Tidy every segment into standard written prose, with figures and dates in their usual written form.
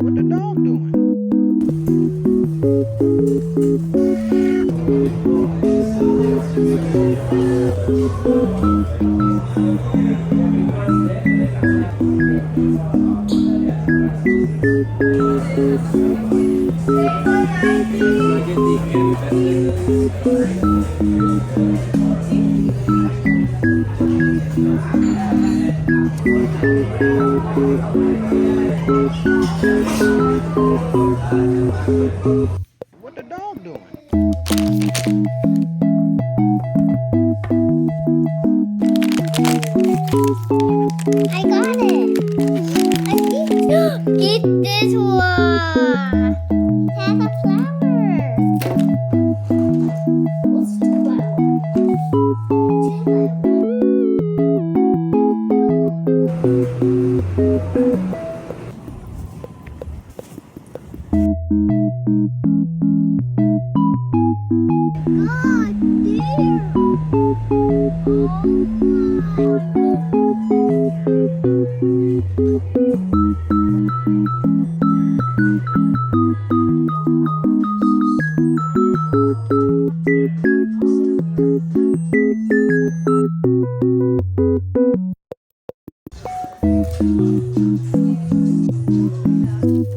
What the dog doing? What the dog doing? I got it. I see. Get this one. It has a flower. What's two by God, dear.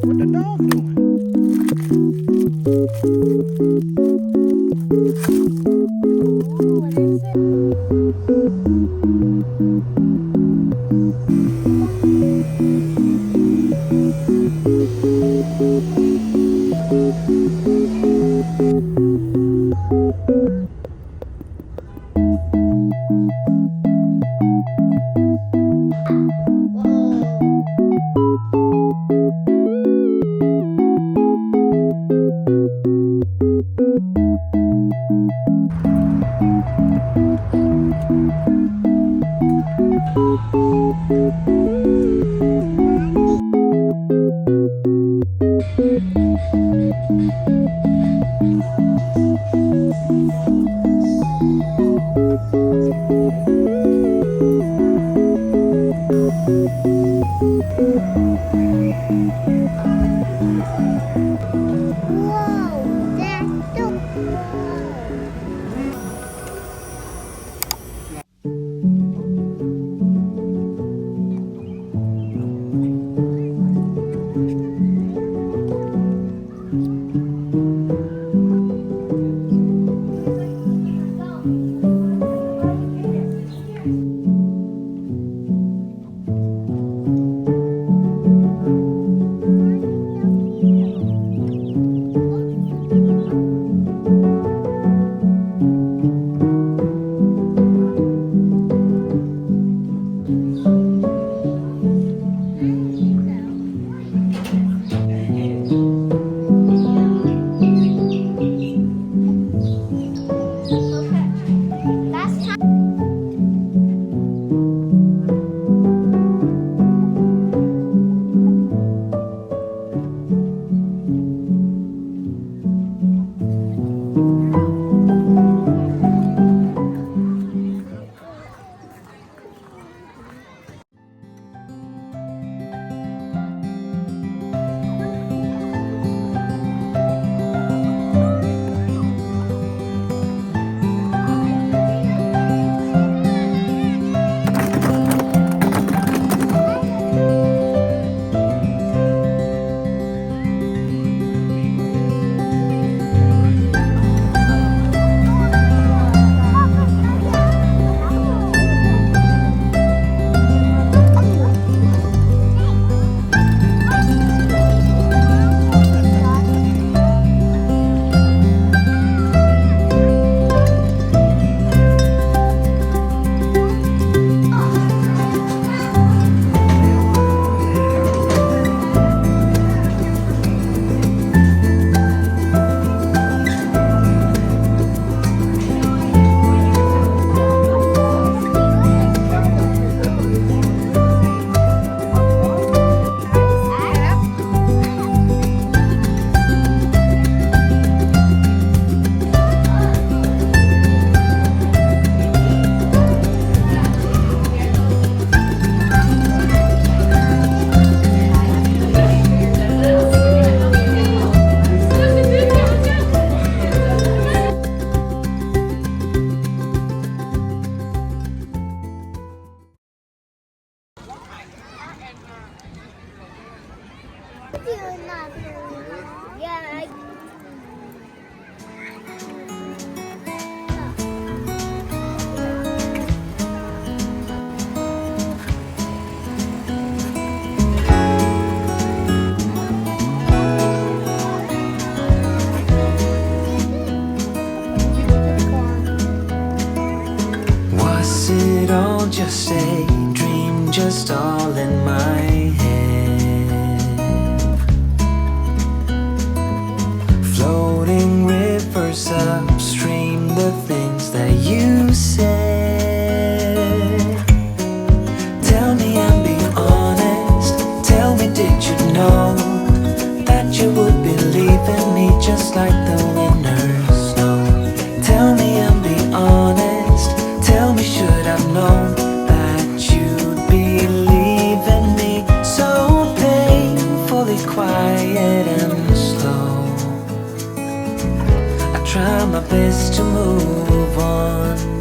What the dog doing? What is it? Whoa, that's so you not. Yeah, I. Was it all just a dream, just all in my head? Floating rivers upstream, the things that you said. Tell me and be honest, tell me, did you know that you would believe in me just like the winners know? Tell me and be honest, tell me, should I've known that you'd believe in me? So painfully quiet and slow, I try my best to move on.